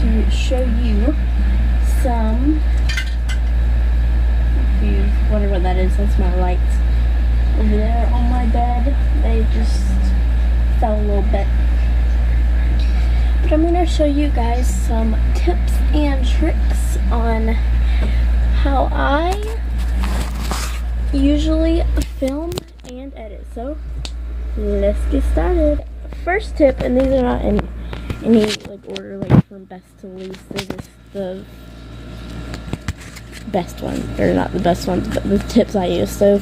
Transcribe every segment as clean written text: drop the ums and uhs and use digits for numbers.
to show you some, if you wonder what that is, that's my lights over there on my bed. They just fell a little bit. But I'm going to show you guys some tips and tricks on how I usually film and edit. So let's get started. First tip, and these are not in any like order, like from best to least, they're just the best ones, or not the best ones, but the tips I use. So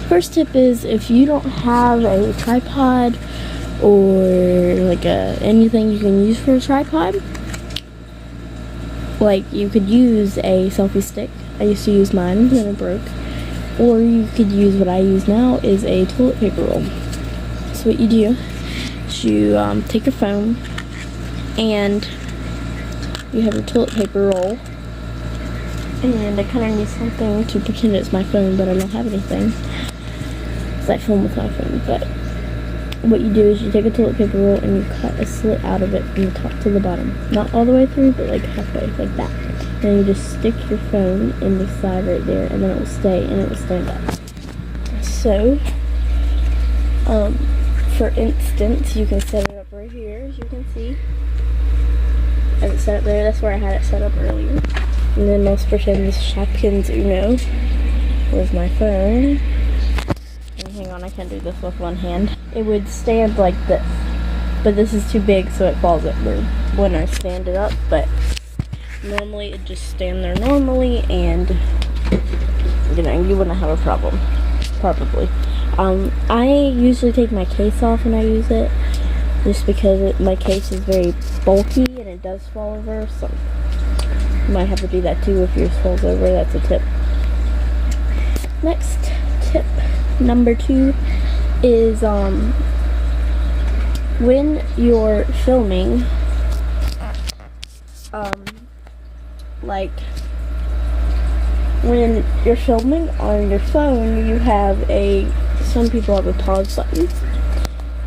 first tip is, if you don't have a tripod or like anything you can use for a tripod, like you could use a selfie stick. I used to use mine, then it broke. Or you could use what I use now, is a toilet paper roll. So what you do is you take your phone and you have your toilet paper roll, and I kind of need something to pretend it's my phone, but I don't have anything, because I film with my phone. But what you do is you take a toilet paper roll and you cut a slit out of it from the top to the bottom. Not all the way through, but like halfway, like that. And you just stick your phone in the side right there, and then it will stay, and it will stand up. So, for instance, you can set it up right here, as you can see. I have it set up there. That's where I had it set up earlier. And then let's pretend this Shopkins Uno was my phone. And hang on, I can't do this with one hand. It would stand like this, but this is too big, so it falls over when I stand it up. But normally it'd just stand there normally, and you know, you wouldn't have a problem, probably. I usually take my case off when I use it, just because my case is very bulky and it does fall over, so you might have to do that too if yours falls over. That's a tip. Next tip, number 2, is when you're filming, like when you're filming on your phone, you have some people have a pause button,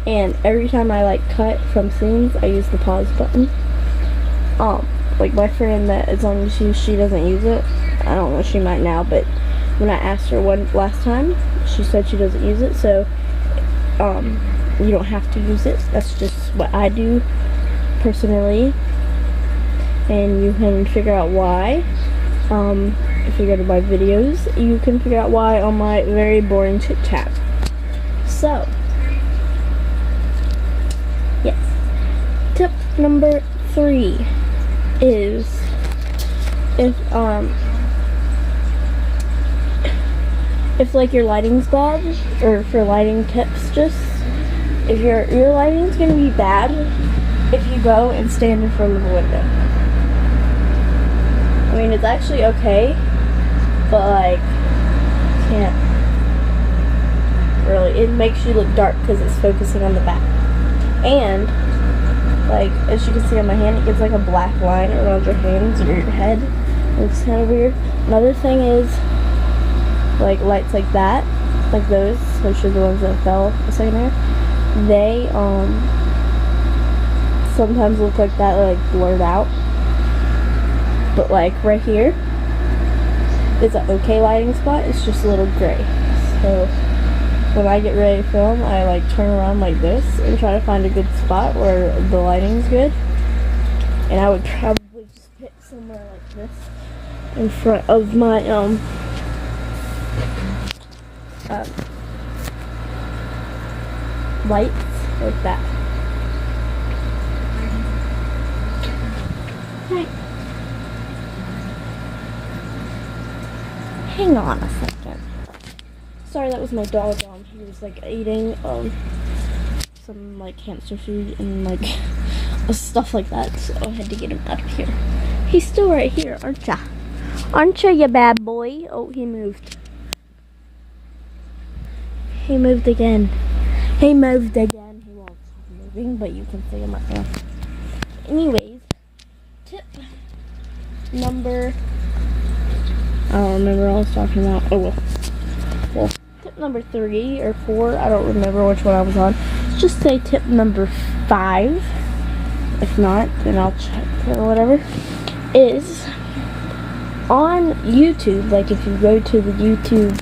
and every time I like cut from scenes, I use the pause button. Like my friend that is on YouTube, she doesn't use it. I don't know, she might now, but when I asked her one last time, she said she doesn't use it. So you don't have to use it. That's just what I do personally, and you can figure out why. If you go to my videos, you can figure out why on my very boring chit chat. So yes, tip number 3 is, if like your lighting's bad, or for lighting tips, just if your lighting's gonna be bad if you go and stand in front of a window. I mean, it's actually okay, but like, can't really, it makes you look dark because it's focusing on the back. And like, as you can see on my hand, it gives like a black line around your hands or your head. It's kind of weird. Another thing is, like lights like that, like those, which are the ones that fell a second ago, they sometimes look like that, like blurred out. But like right here is an okay lighting spot. It's just a little gray. So when I get ready to film, I like turn around like this and try to find a good spot where the lighting's good. And I would probably just pick somewhere like this in front of my lights, like that. Right. Hang on a second. Sorry, that was my dog. He was like eating some like hamster food and like stuff like that, so I had to get him out of here. He's still right here, aren't ya? Aren't ya, you bad boy? Oh, he moved. He moved again. He moved again. He won't stop moving, but you can see him right now. Anyways, tip number, I don't remember what I was talking about. Oh well. Tip number 3 or 4, I don't remember which one I was on. Let's just say tip number 5. If not, then I'll check or whatever, is on YouTube. Like if you go to the YouTube,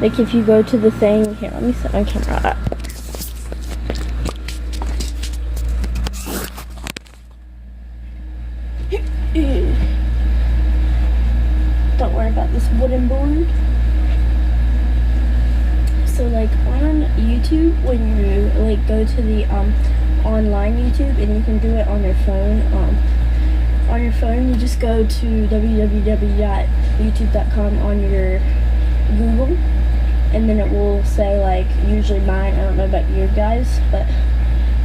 like if you go to the thing, here, let me set my camera up. Don't worry about this wooden board. So like on YouTube, when you like go to the online YouTube, and you can do it on your phone. On your phone, you just go to www.youtube.com on your Google, and then it will say, like, usually mine, I don't know about you guys, but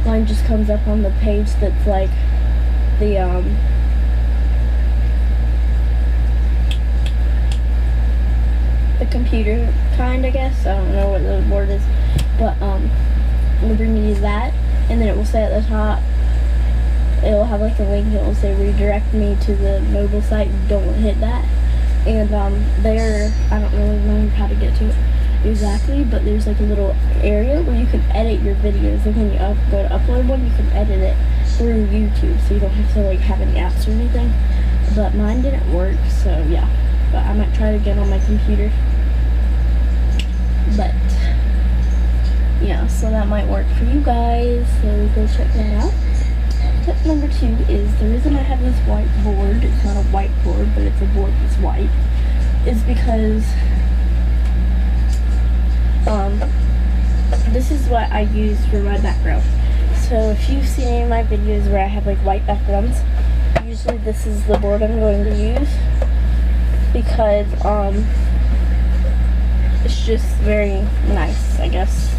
mine just comes up on the page that's like the computer kind, I guess. I don't know what the word is, but it'll bring you that, and then it will say at the top, it will have like a link, it will say redirect me to the mobile site. Don't hit that. And there, I don't really know how to get to it exactly, but there's like a little area where you can edit your videos, and when you go to upload one, you can edit it through YouTube, so you don't have to like have any apps or anything. But mine didn't work, so yeah, but I might try it again on my computer. But yeah, so that might work for you guys, so go check that out. Tip number 2 is, the reason I have this white board, it's not a whiteboard, but it's a board that's white, is because this is what I use for my background. So if you've seen any of my videos where I have like white backgrounds, usually this is the board I'm going to use, because it's just very nice, I guess.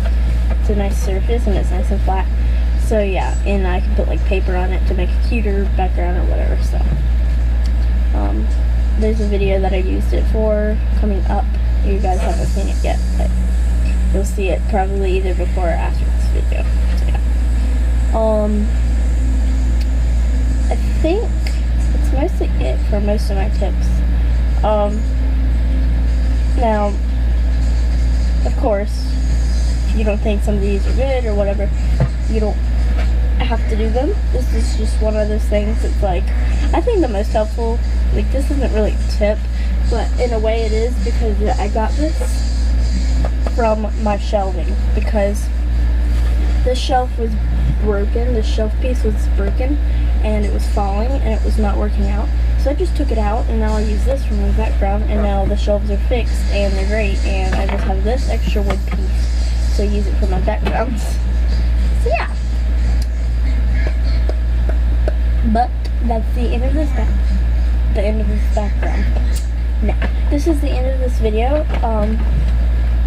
It's a nice surface and it's nice and flat. So yeah, and I can put like paper on it to make a cuter background or whatever. So there's a video that I used it for coming up. You guys haven't seen it yet, but you'll see it probably either before or after this video. So yeah. I think that's mostly it for most of my tips. Now, of course, if you don't think some of these are good or whatever, you don't have to do them. This is just one of those things that's like, I think the most helpful, like this isn't really a tip, but in a way it is, because I got this from my shelving, because this shelf was broken, the shelf piece was broken, and it was falling, and it was not working out. So I just took it out, and now I use this for my background, and now the shelves are fixed, and they're great, and I just have this extra wood piece, so I use it for my backgrounds. So yeah. But that's the end of this background. Now, this is the end of this video.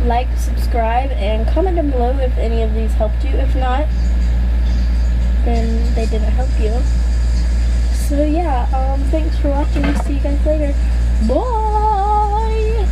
Like, subscribe, and comment down below if any of these helped you. If not, then they didn't help you. So yeah, thanks for watching. See you guys later. Bye!